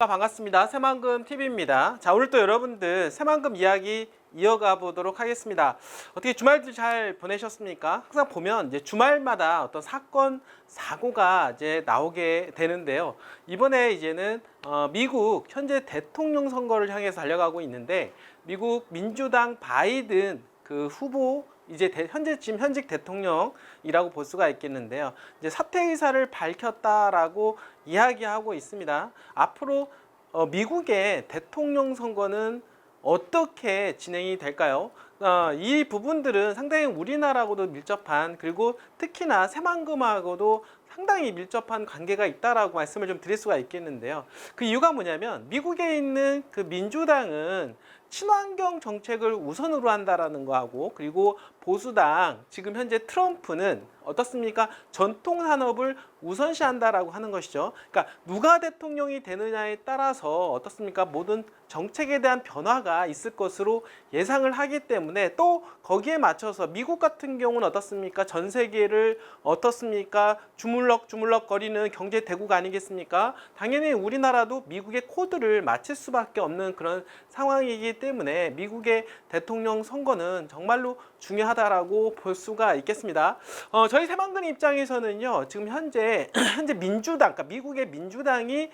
반갑습니다. 새만금 TV입니다. 자, 오늘 또 여러분들 새만금 이야기 이어가 보도록 하겠습니다. 어떻게 주말들 잘 보내셨습니까? 항상 보면 이제 주말마다 어떤 사건, 사고가 이제 나오게 되는데요. 이번에 이제는 미국 현재 대통령 선거를 향해서 달려가고 있는데, 미국 민주당 바이든 그 후보 이제 지금 현직 대통령이라고 볼 수가 있겠는데요. 이제 사퇴 의사를 밝혔다라고 이야기하고 있습니다. 앞으로 미국의 대통령 선거는 어떻게 진행이 될까요? 이 부분들은 상당히 우리나라하고도 밀접한, 그리고 특히나 새만금하고도 상당히 밀접한 관계가 있다라고 말씀을 좀 드릴 수가 있겠는데요. 그 이유가 뭐냐면 미국에 있는 그 민주당은 친환경 정책을 우선으로 한다라는 거하고, 그리고 보수당 지금 현재 트럼프는 어떻습니까? 전통 산업을 우선시한다라고 하는 것이죠. 그러니까 누가 대통령이 되느냐에 따라서 어떻습니까? 모든 정책에 대한 변화가 있을 것으로 예상을 하기 때문에, 또 거기에 맞춰서 미국 같은 경우는 어떻습니까? 전 세계를 어떻습니까? 주물럭주물럭 거리는 경제 대국 아니겠습니까? 당연히 우리나라도 미국의 코드를 맞출 수밖에 없는 그런 상황이기 때문에 미국의 대통령 선거는 정말로 중요하다라고 볼 수가 있겠습니다. 저희 새만금 입장에서는요, 지금 현재 민주당, 그러니까 미국의 민주당이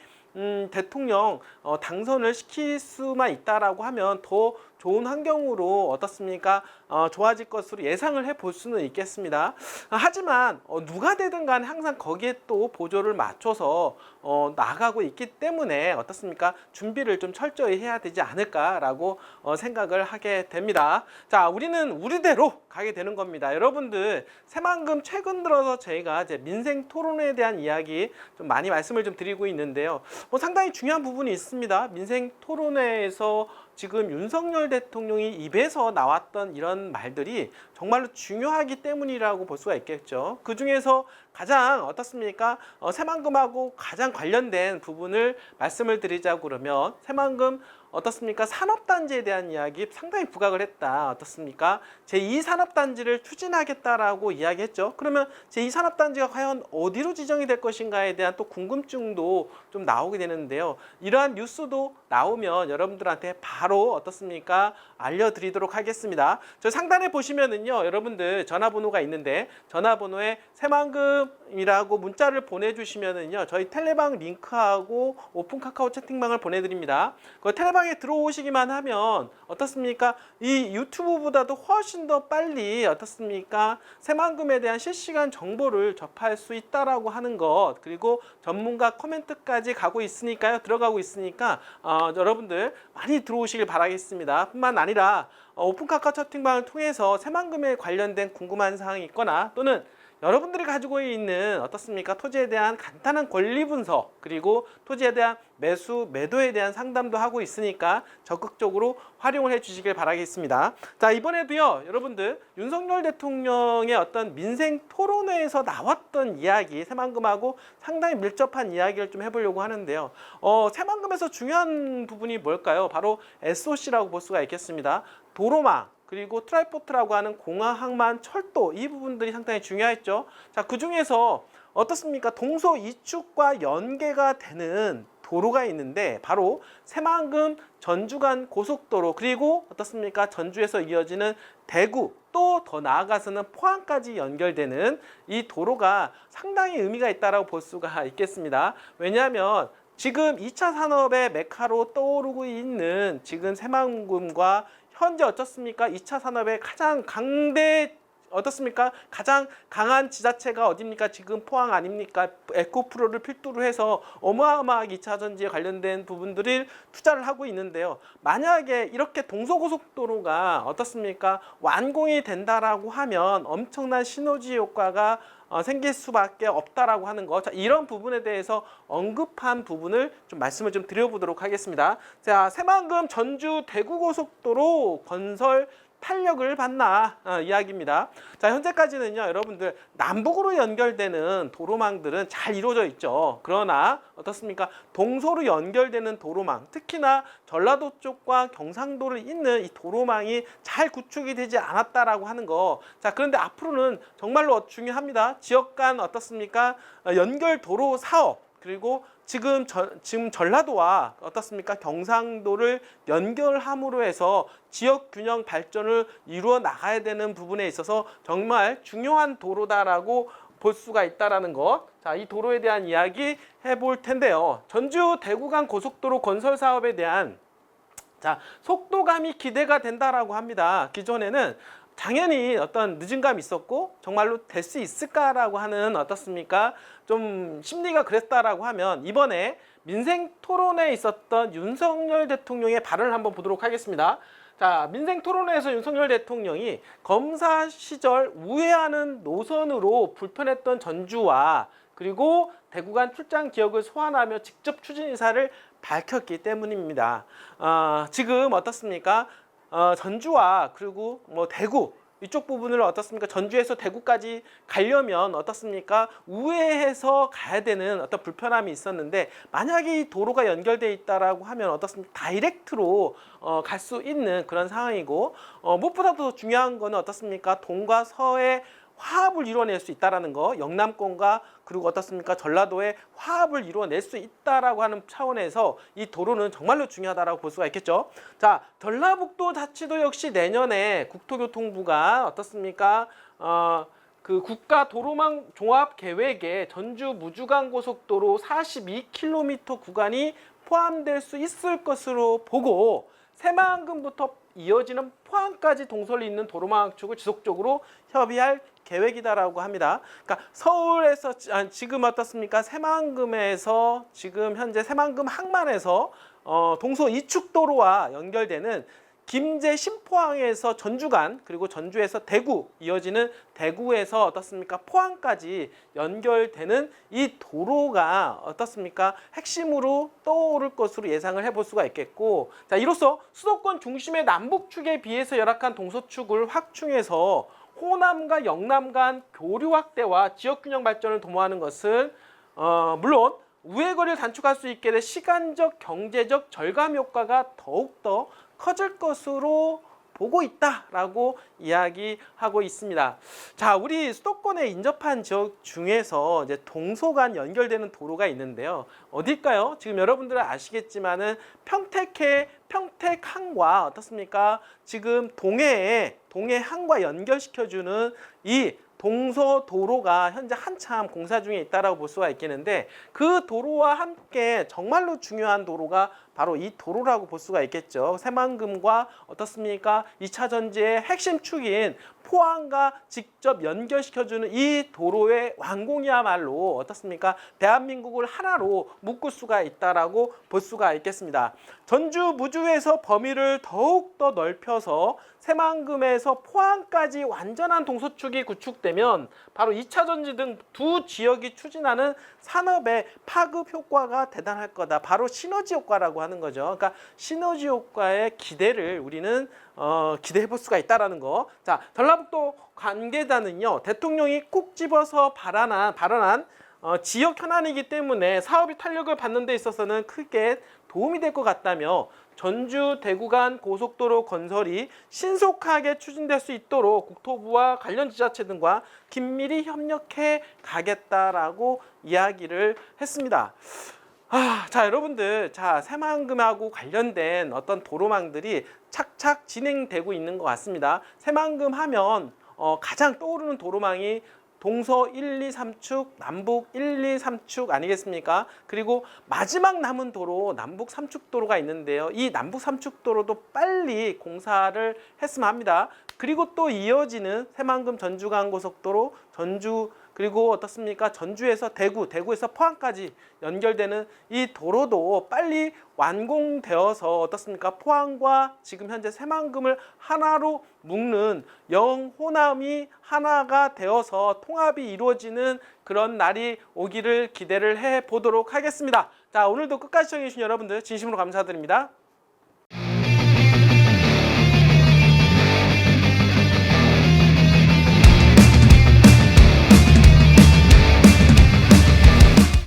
대통령 당선을 시킬 수만 있다라고 하면 더 좋은 환경으로 어떻습니까? 좋아질 것으로 예상을 해볼 수는 있겠습니다. 하지만 누가 되든 간에 항상 거기에 또 보조를 맞춰서 나가고 있기 때문에 어떻습니까? 준비를 좀 철저히 해야 되지 않을까라고 생각을 하게 됩니다. 자, 우리는 우리대로 가게 되는 겁니다. 여러분들 새만금 최근 들어서 저희가 이제 민생 토론에 대한 이야기 좀 많이 말씀을 좀 드리고 있는데요. 상당히 중요한 부분이 있습니다. 민생 토론회에서 지금 윤석열 대통령이 입에서 나왔던 이런 말들이 정말로 중요하기 때문이라고 볼 수가 있겠죠. 그 중에서 가장 어떻습니까? 새만금하고 가장 관련된 부분을 말씀을 드리자고 그러면, 새만금 어떻습니까? 산업단지에 대한 이야기 상당히 부각을 했다. 어떻습니까? 제2산업단지를 추진하겠다라고 이야기했죠. 그러면 제2산업단지가 과연 어디로 지정이 될 것인가에 대한 또 궁금증도 좀 나오게 되는데요. 이러한 뉴스도 나오면 여러분들한테 바로 어떻습니까? 알려드리도록 하겠습니다. 저 상단에 보시면은요, 여러분들 전화번호가 있는데 전화번호에 새만금이라고 문자를 보내주시면은요, 저희 텔레방 링크하고 오픈 카카오 채팅방을 보내드립니다. 그 텔레방에 들어오시기만 하면 어떻습니까? 이 유튜브보다도 훨씬 더 빨리 어떻습니까? 새만금에 대한 실시간 정보를 접할 수 있다라고 하는 것, 그리고 전문가 코멘트까지 가고 있으니까요. 들어가고 있으니까 여러분들 많이 들어오시길 바라겠습니다. 뿐만 아니라 오픈 카카오 채팅방을 통해서 새만금에 관련된 궁금한 사항이 있거나, 또는 여러분들이 가지고 있는 어떻습니까? 토지에 대한 간단한 권리 분석, 그리고 토지에 대한 매수, 매도에 대한 상담도 하고 있으니까 적극적으로 활용을 해 주시길 바라겠습니다. 자, 이번에도요, 여러분들 윤석열 대통령의 어떤 민생 토론회에서 나왔던 이야기, 새만금하고 상당히 밀접한 이야기를 좀 해보려고 하는데요. 새만금에서 중요한 부분이 뭘까요? 바로 SOC라고 볼 수가 있겠습니다. 도로망, 그리고 트라이포트라고 하는 공항, 철도, 이 부분들이 상당히 중요했죠. 자, 그 중에서 어떻습니까? 동서 이축과 연계가 되는 도로가 있는데, 바로 새만금 전주 간 고속도로, 그리고 어떻습니까? 전주에서 이어지는 대구, 또 더 나아가서는 포항까지 연결되는 이 도로가 상당히 의미가 있다고 볼 수가 있겠습니다. 왜냐하면 지금 2차 산업의 메카로 떠오르고 있는 지금 새만금과 현재 어떻습니까? 2차 산업의 가장 어떻습니까? 가장 강한 지자체가 어딥니까? 지금 포항 아닙니까? 에코프로를 필두로 해서 어마어마하게 2차 전지에 관련된 부분들을 투자를 하고 있는데요. 만약에 이렇게 동서고속도로가 어떻습니까? 완공이 된다라고 하면 엄청난 시너지 효과가 생길 수밖에 없다라고 하는 거. 자, 이런 부분에 대해서 언급한 부분을 좀 말씀을 좀 드려보도록 하겠습니다. 자, 새만금 전주 대구 고속도로 건설 탄력을 받나 이야기입니다. 자, 현재까지는요, 여러분들 남북으로 연결되는 도로망들은 잘 이루어져 있죠. 그러나 어떻습니까? 동서로 연결되는 도로망, 특히나 전라도 쪽과 경상도를 잇는 이 도로망이 잘 구축이 되지 않았다라고 하는 거. 자, 그런데 앞으로는 정말로 중요합니다. 지역 간 어떻습니까? 연결 도로 사업, 그리고 지금 전라도와 어떻습니까? 경상도를 연결함으로 해서 지역 균형 발전을 이루어 나가야 되는 부분에 있어서 정말 중요한 도로다라고 볼 수가 있다라는 것. 자, 이 도로에 대한 이야기 해볼 텐데요. 전주 대구간 고속도로 건설 사업에 대한 속도감이 기대가 된다라고 합니다. 기존에는 당연히 어떤 늦은 감이 있었고 정말로 될 수 있을까라고 하는 어떻습니까? 좀 심리가 그랬다라고 하면 이번에 민생 토론회에 있었던 윤석열 대통령의 발언을 한번 보도록 하겠습니다. 자, 민생 토론회에서 윤석열 대통령이 검사 시절 우회하는 노선으로 불편했던 전주와 그리고 대구 간 출장 기억을 소환하며 직접 추진 의사를 밝혔기 때문입니다. 지금 어떻습니까? 전주와 그리고 대구 이쪽 부분을 어떻습니까? 전주에서 대구까지 가려면 어떻습니까? 우회해서 가야 되는 어떤 불편함이 있었는데 만약에 이 도로가 연결돼 있다라고 하면 어떻습니까? 다이렉트로 갈 수 있는 그런 상황이고 무엇보다도 중요한 거는 어떻습니까? 동과 서의 화합을 이루어낼 수 있다라는 거, 영남권과 그리고 어떻습니까? 전라도의 화합을 이루어낼 수 있다라고 하는 차원에서 이 도로는 정말로 중요하다라고 볼 수가 있겠죠. 자, 전라북도 자치도 역시 내년에 국토교통부가 어떻습니까? 그 국가 도로망 종합 계획에 전주 무주간 고속도로 42km 구간이 포함될 수 있을 것으로 보고 새만금부터 이어지는 포항까지 동설이 있는 도로망 축을 지속적으로 협의할 계획이다라고 합니다. 그러니까 서울에서 지금 어떻습니까? 새만금에서 지금 현재 새만금 항만에서 동서 이축도로와 연결되는 김제 신포항에서 전주 간 그리고 전주에서 대구 이어지는 대구에서 어떻습니까? 포항까지 연결되는 이 도로가 어떻습니까? 핵심으로 떠오를 것으로 예상을 해볼 수가 있겠고, 자, 이로써 수도권 중심의 남북축에 비해서 열악한 동서축을 확충해서 호남과 영남 간 교류 확대와 지역균형 발전을 도모하는 것은 물론 우회거리를 단축할 수 있게 된 시간적 경제적 절감 효과가 더욱더 커질 것으로 보고 있다라고 이야기하고 있습니다. 자, 우리 수도권에 인접한 지역 중에서 이제 동서간 연결되는 도로가 있는데요. 어딜까요? 지금 여러분들은 아시겠지만은 평택항과 어떻습니까? 지금 동해항과 연결시켜주는 이 동서도로가 현재 한참 공사 중에 있다라고 볼 수가 있겠는데 그 도로와 함께 정말로 중요한 도로가 바로 이 도로라고 볼 수가 있겠죠. 새만금과 어떻습니까? 2차 전지의 핵심 축인 포항과 직접 연결시켜주는 이 도로의 완공이야말로 어떻습니까? 대한민국을 하나로 묶을 수가 있다라고 볼 수가 있겠습니다. 전주 무주에서 범위를 더욱더 넓혀서 새만금에서 포항까지 완전한 동서축이 구축되면 바로 2차 전지 등 두 지역이 추진하는 산업의 파급 효과가 대단할 거다. 바로 시너지 효과라고 하는 거죠. 그러니까 시너지 효과의 기대를 우리는 기대해 볼 수가 있다라는 거. 자, 전라북도 관계자는요, 대통령이 꼭 집어서 발언한 지역 현안이기 때문에 사업이 탄력을 받는 데 있어서는 크게 도움이 될 것 같다며 전주 대구 간 고속도로 건설이 신속하게 추진될 수 있도록 국토부와 관련 지자체 등과 긴밀히 협력해 가겠다라고 이야기를 했습니다. 자, 여러분들, 자, 새만금하고 관련된 어떤 도로망들이 착착 진행되고 있는 것 같습니다. 새만금 하면 가장 떠오르는 도로망이 동서 1, 2, 3축, 남북 1, 2, 3축 아니겠습니까? 그리고 마지막 남은 도로 남북 3축도로가 있는데요. 이 남북 3축도로도 빨리 공사를 했으면 합니다. 그리고 또 이어지는 새만금 전주간 고속도로, 그리고 어떻습니까? 전주에서 대구에서 포항까지 연결되는 이 도로도 빨리 완공되어서 어떻습니까? 포항과 지금 현재 새만금을 하나로 묶는 영호남이 하나가 되어서 통합이 이루어지는 그런 날이 오기를 기대를 해 보도록 하겠습니다. 자, 오늘도 끝까지 시청해 주신 여러분들 진심으로 감사드립니다.